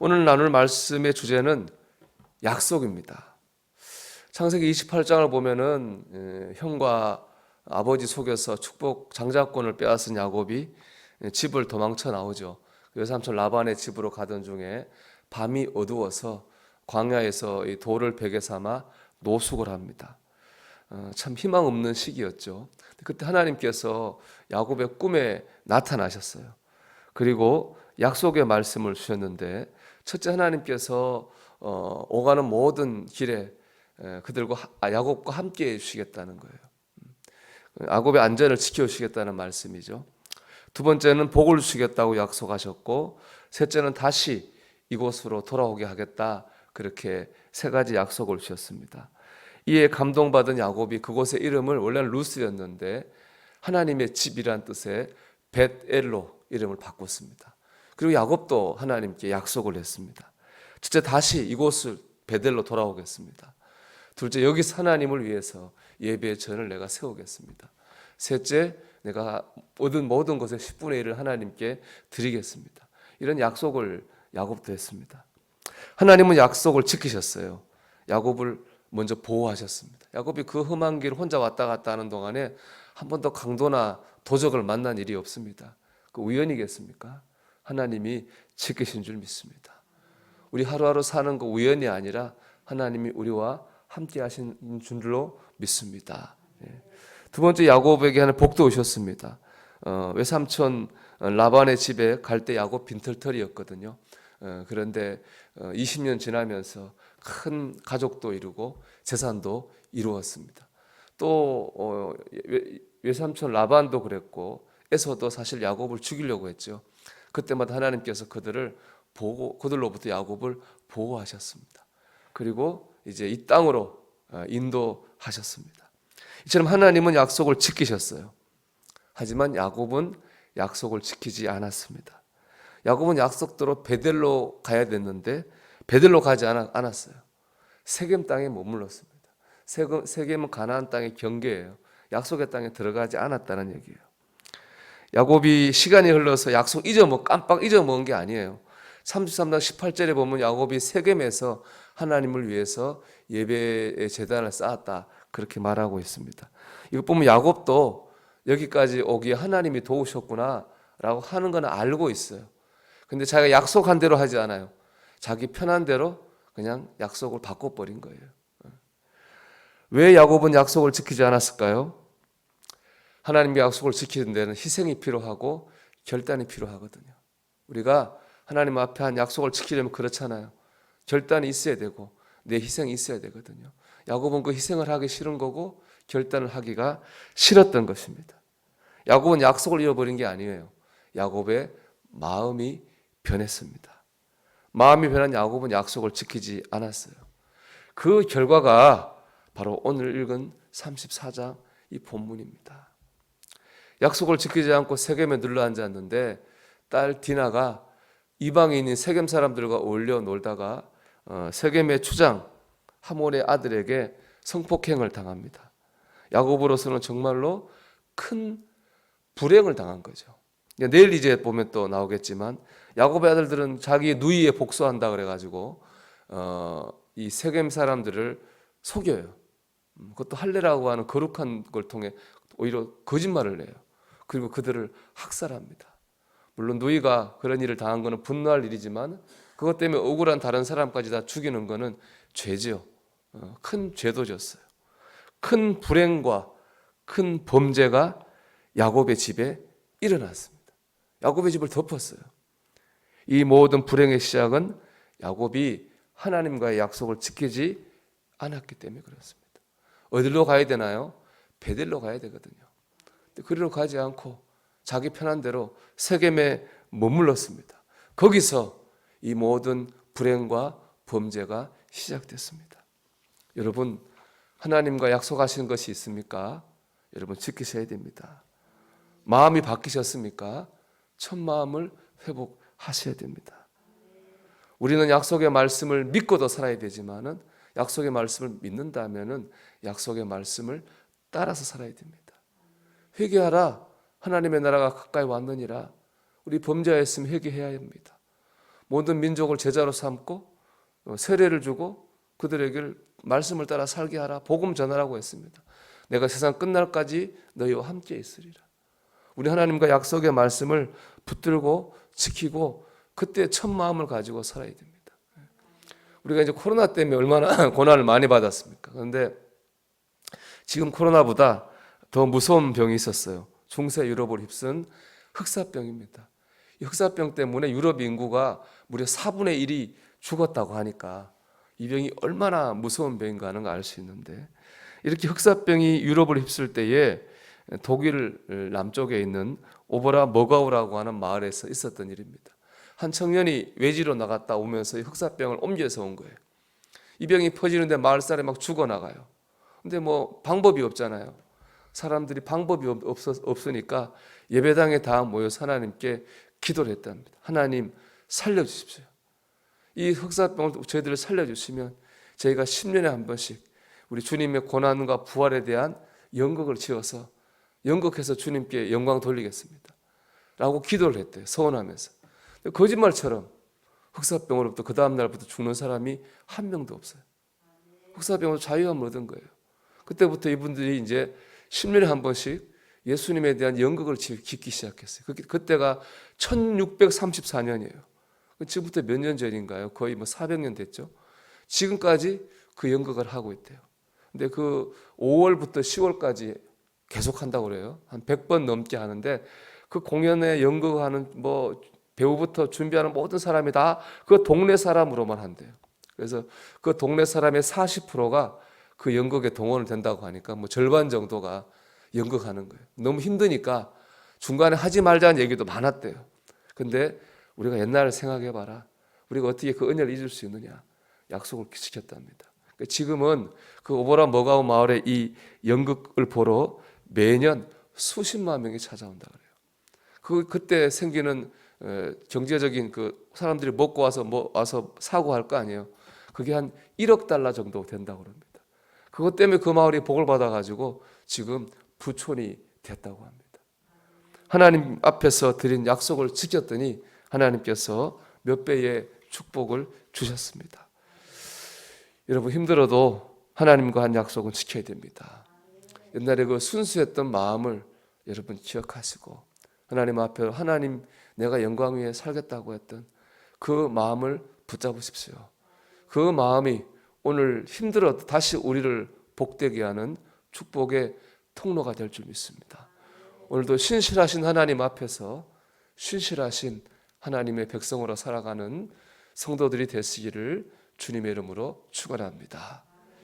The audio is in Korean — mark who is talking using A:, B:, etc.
A: 오늘 나눌 말씀의 주제는 약속입니다. 창세기 28장을 보면은 형과 아버지 속여서 축복 장자권을 빼앗은 야곱이 집을 도망쳐 나오죠. 외삼촌 라반의 집으로 가던 중에 밤이 어두워서 광야에서 이 돌을 베개 삼아 노숙을 합니다. 참 희망 없는 시기였죠. 그때 하나님께서 야곱의 꿈에 나타나셨어요. 그리고 약속의 말씀을 주셨는데, 첫째, 하나님께서 오가는 모든 길에 그들과 야곱과 함께 해주시겠다는 거예요. 야곱의 안전을 지켜주시겠다는 말씀이죠. 두 번째는 복을 주시겠다고 약속하셨고, 셋째는 다시 이곳으로 돌아오게 하겠다, 그렇게 세 가지 약속을 주셨습니다. 이에 감동받은 야곱이 그곳의 이름을, 원래는 루스였는데 하나님의 집이란 뜻의 벳엘로 이름을 바꿨습니다. 그리고 야곱도 하나님께 약속을 했습니다. 첫째, 다시 이곳을 베델로 돌아오겠습니다. 둘째, 여기서 하나님을 위해서 예배의 전을 내가 세우겠습니다. 셋째, 내가 얻은 모든 것의 10분의 1을 하나님께 드리겠습니다. 이런 약속을 야곱도 했습니다. 하나님은 약속을 지키셨어요. 야곱을 먼저 보호하셨습니다. 야곱이 그 험한 길을 혼자 왔다 갔다 하는 동안에 한 번도 강도나 도적을 만난 일이 없습니다. 그 우연이겠습니까? 하나님이 지키신 줄 믿습니다. 우리 하루하루 사는 거 우연이 아니라 하나님이 우리와 함께 하신 줄로 믿습니다. 두 번째, 야곱에게 하는 복도 오셨습니다. 외삼촌 라반의 집에 갈 때 야곱 빈털털이었거든요. 그런데 20년 지나면서 큰 가족도 이루고 재산도 이루었습니다. 또 외삼촌 라반도 그랬고, 에서도 사실 야곱을 죽이려고 했죠. 그때마다 하나님께서 그들로부터 야곱을 보호하셨습니다. 그리고 이제 이 땅으로 인도하셨습니다. 이처럼 하나님은 약속을 지키셨어요. 하지만 야곱은 약속을 지키지 않았습니다. 야곱은 약속대로 베델로 가야 됐는데 베델로 가지 않았어요. 세겜 땅에 머물렀습니다. 세겜은 가나안 땅의 경계예요. 약속의 땅에 들어가지 않았다는 얘기예요. 야곱이 시간이 흘러서 약속 깜빡 잊어먹은 게 아니에요. 33장 18절에 보면 야곱이 세겜에서 하나님을 위해서 예배의 제단을 쌓았다, 그렇게 말하고 있습니다. 이거 보면 야곱도 여기까지 오기에 하나님이 도우셨구나 라고 하는 건 알고 있어요. 근데 자기가 약속한 대로 하지 않아요. 자기 편한 대로 그냥 약속을 바꿔버린 거예요. 왜 야곱은 약속을 지키지 않았을까요? 하나님의 약속을 지키는 데는 희생이 필요하고 결단이 필요하거든요. 우리가 하나님 앞에 한 약속을 지키려면 그렇잖아요. 결단이 있어야 되고 내 희생이 있어야 되거든요. 야곱은 그 희생을 하기 싫은 거고 결단을 하기가 싫었던 것입니다. 야곱은 약속을 잃어버린 게 아니에요. 야곱의 마음이 변했습니다. 마음이 변한 야곱은 약속을 지키지 않았어요. 그 결과가 바로 오늘 읽은 34장 이 본문입니다. 약속을 지키지 않고 세겜에 눌러앉았는데 딸 디나가 이방인인 세겜 사람들과 어울려 놀다가 세겜의 추장 하몬의 아들에게 성폭행을 당합니다. 야곱으로서는 정말로 큰 불행을 당한 거죠. 내일 이제 보면 또 나오겠지만 야곱의 아들들은 자기 누이에 복수한다 그래가지고 이 세겜 사람들을 속여요. 그것도 할례라고 하는 거룩한 걸 통해 오히려 거짓말을 해요. 그리고 그들을 학살합니다. 물론 누이가 그런 일을 당한 것은 분노할 일이지만 그것 때문에 억울한 다른 사람까지 다 죽이는 것은 죄죠. 큰 죄도 졌어요. 큰 불행과 큰 범죄가 야곱의 집에 일어났습니다. 야곱의 집을 덮었어요. 이 모든 불행의 시작은 야곱이 하나님과의 약속을 지키지 않았기 때문에 그렇습니다. 어디로 가야 되나요? 베델로 가야 되거든요. 그리로 가지 않고 자기 편한 대로 세겜에 머물렀습니다. 거기서 이 모든 불행과 범죄가 시작됐습니다. 여러분, 하나님과 약속하신 것이 있습니까? 여러분 지키셔야 됩니다. 마음이 바뀌셨습니까? 첫 마음을 회복하셔야 됩니다. 우리는 약속의 말씀을 믿고도 살아야 되지만은 약속의 말씀을 믿는다면은 약속의 말씀을 따라서 살아야 됩니다. 회개하라, 하나님의 나라가 가까이 왔느니라. 우리 범죄하였으면 회개해야 합니다. 모든 민족을 제자로 삼고 세례를 주고 그들에게 말씀을 따라 살게 하라. 복음 전하라고 했습니다. 내가 세상 끝날까지 너희와 함께 있으리라. 우리 하나님과 약속의 말씀을 붙들고 지키고 그때 첫 마음을 가지고 살아야 됩니다. 우리가 이제 코로나 때문에 얼마나 고난을 많이 받았습니까? 그런데 지금 코로나보다 더 무서운 병이 있었어요. 중세 유럽을 휩쓴 흑사병입니다. 이 흑사병 때문에 유럽 인구가 무려 4분의 1이 죽었다고 하니까 이 병이 얼마나 무서운 병인가 하는 걸 알 수 있는데, 이렇게 흑사병이 유럽을 휩쓸 때에 독일 남쪽에 있는 오버라 머가우라고 하는 마을에서 있었던 일입니다. 한 청년이 외지로 나갔다 오면서 이 흑사병을 옮겨서 온 거예요. 이 병이 퍼지는데 마을 사람이 막 죽어나가요. 근데 뭐 방법이 없잖아요. 사람들이 방법이 없으니까 예배당에 다 모여서 하나님께 기도를 했답니다. 하나님 살려주십시오. 이 흑사병을 저희들을 살려주시면 저희가 10년에 한 번씩 우리 주님의 고난과 부활에 대한 연극을 지어서 연극해서 주님께 영광 돌리겠습니다 라고 기도를 했대요. 서원하면서. 거짓말처럼 흑사병으로부터 그 다음 날부터 죽는 사람이 한 명도 없어요. 흑사병으로 자유함을 얻은 거예요. 그때부터 이분들이 이제 10년에 한 번씩 예수님에 대한 연극을 짓기 시작했어요. 그때가 1634년이에요. 지금부터 몇 년 전인가요? 거의 뭐 400년 됐죠. 지금까지 그 연극을 하고 있대요. 근데 그 5월부터 10월까지 계속 한다고 그래요. 한 100번 넘게 하는데 그 공연에 연극하는 뭐 배우부터 준비하는 모든 사람이 다 그 동네 사람으로만 한대요. 그래서 그 동네 사람의 40%가 그 연극에 동원을 된다고 하니까 뭐 절반 정도가 연극하는 거예요. 너무 힘드니까 중간에 하지 말자는 얘기도 많았대요. 근데 우리가 옛날을 생각해 봐라. 우리가 어떻게 그 은혜를 잊을 수 있느냐. 약속을 지켰답니다. 지금은 그 오보라 머가우 마을의 이 연극을 보러 매년 수십만 명이 찾아온다 그래요. 그때 생기는 경제적인 그 사람들이 먹고 와서 사고 할 거 아니에요. 그게 한 1억 달러 정도 된다고 그럽니다. 그것 때문에 그 마을이 복을 받아가지고 지금 부촌이 됐다고 합니다. 하나님 앞에서 드린 약속을 지켰더니 하나님께서 몇 배의 축복을 주셨습니다. 여러분 힘들어도 하나님과 한 약속은 지켜야 됩니다. 옛날에 그 순수했던 마음을 여러분 기억하시고 하나님 앞에 하나님 내가 영광 위에 살겠다고 했던 그 마음을 붙잡으십시오. 그 마음이 오늘 힘들어도 다시 우리를 복되게 하는 축복의 통로가 될 줄 믿습니다. 오늘도 신실하신 하나님 앞에서 신실하신 하나님의 백성으로 살아가는 성도들이 되시기를 주님의 이름으로 축원합니다.